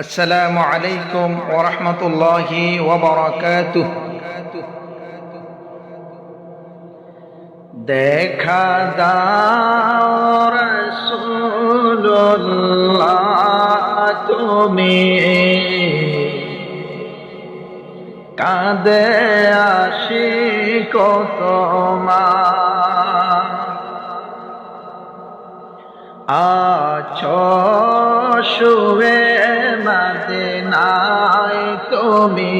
আসসালামু আলাইকুম ওয়া রাহমাতুল্লাহি ওয়া বারাকাতুহু। দেখা দাও রাসূলুল্লাহ তুমি, কাঁদে আশিক তোমার, আছো শুয়ে মদিনায় তুমি,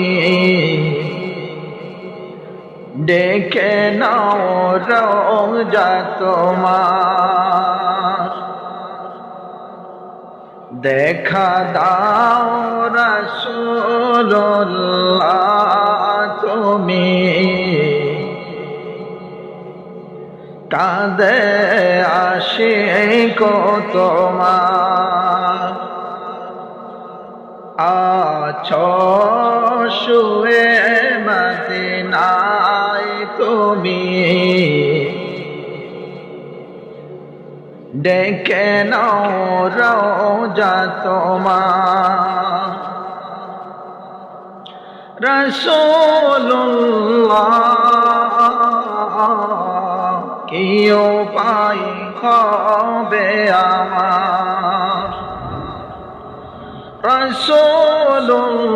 ডেকে নাও রওজা তোমার। দেখা দাও রাসূলুল্লাহ তুমি, কাঁদে আশিক তোমার, আছো শুয়ে মদিনায় তুমি, ডেকে নাও রওজা তোমার। রাসূলুল্লাহ কি উপায় হবে আমার, রাসূলুল্লাহ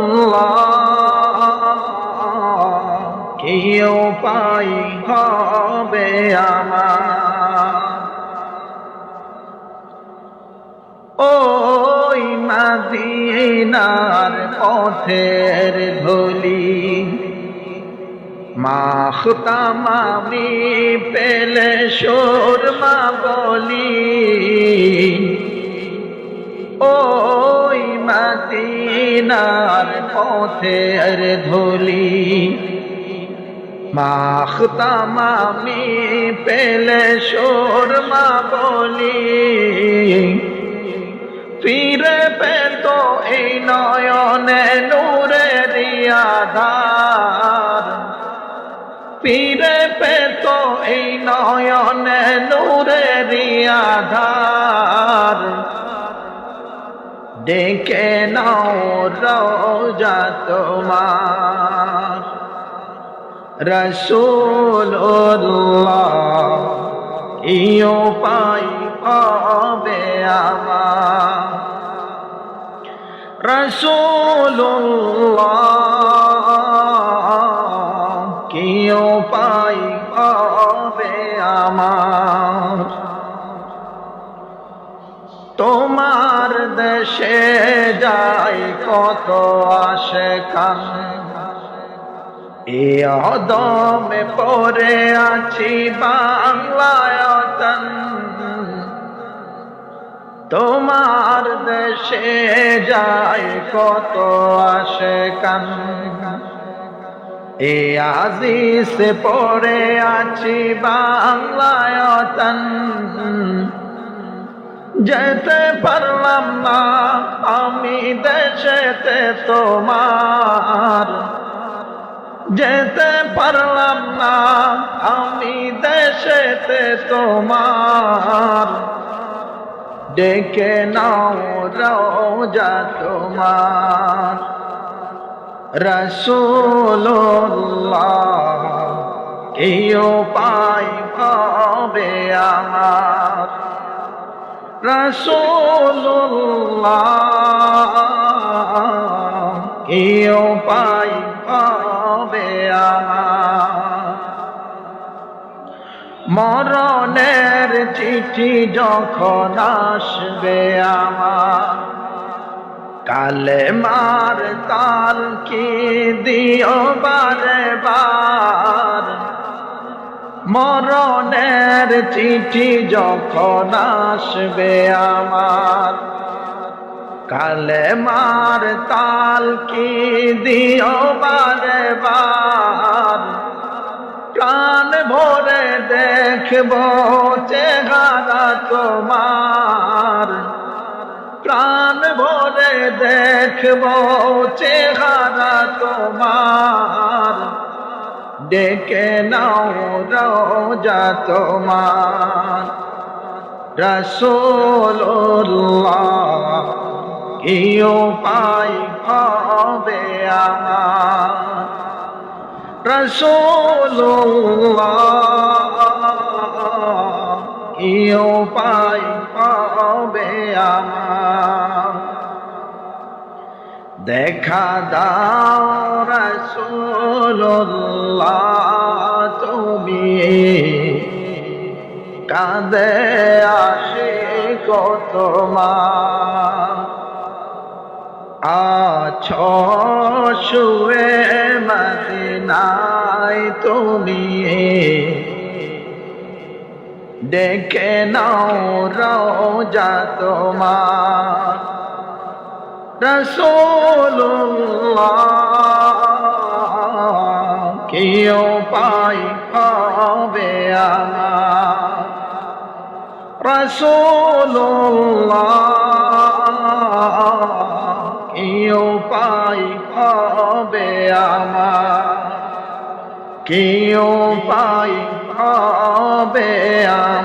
কি উপায় হবে আমার। ওই মদিনার পথের ধুলি মাখতাম আমি পেলে সুরমা বলি, ওই মদিনার পথের ধুলি মাখতাম আমি পেলে সুরমা বলি, ফিরে পেত এই নয়নে নূরের আধার, ফিরে পেত এই নয়নে নূরের আধার, ডেকে নাও রওজা তোমার। রাসূলুল্লাহ কি উপায় হবে আমার, রাসূলুল্লাহ কি উপায় হবে আমার। তোমার দেশে যাই কত আশিকান, এ অদমে পড়ে আছি বাংলায় অতন, তোমার দেশে যাই কত আশিকান, এ আজিজ পড়ে আছি বাংলায় অতন। যেতে পারলাম না আমি দেশেতে তোমার, যেতে পারলাম না আমি দেশেতে তোমার, ডেকে নাও রওজা তোমার। রাসূলুল্লাহ কি উপায় হবে আমার, রাসূলুল্লাহ কি উপায় হবে আমার। মরণের চিঠি যখন আসবে আমার, কালেমার তাল কি দিও বারে বার, মরণের চিঠি যখন আসবে আমার, কালেমার তাল কি দিও বারে বার, প্রাণ ভরে দেখব চেহারা তোমার, প্রাণ ভরে দেখব চেহারা তোমার, ডেকে নাও রওজা তোমার। রাসূলুল্লাহ কি উপায় হবে আমার রাসূলুল্লাহ কি উপায় হবে আমার দেখা দাও রাসূলুল্লাহ তুমি কাঁদে আশিক তোমার আছো শুয়ে মদিনায় তুমি দেখে নাও রওজা তোমার রাসূলুল্লাহ কি উপায় হবে আমার রাসূলুল্লাহ কি উপায় হবে আমার কি উপায় হবে আমার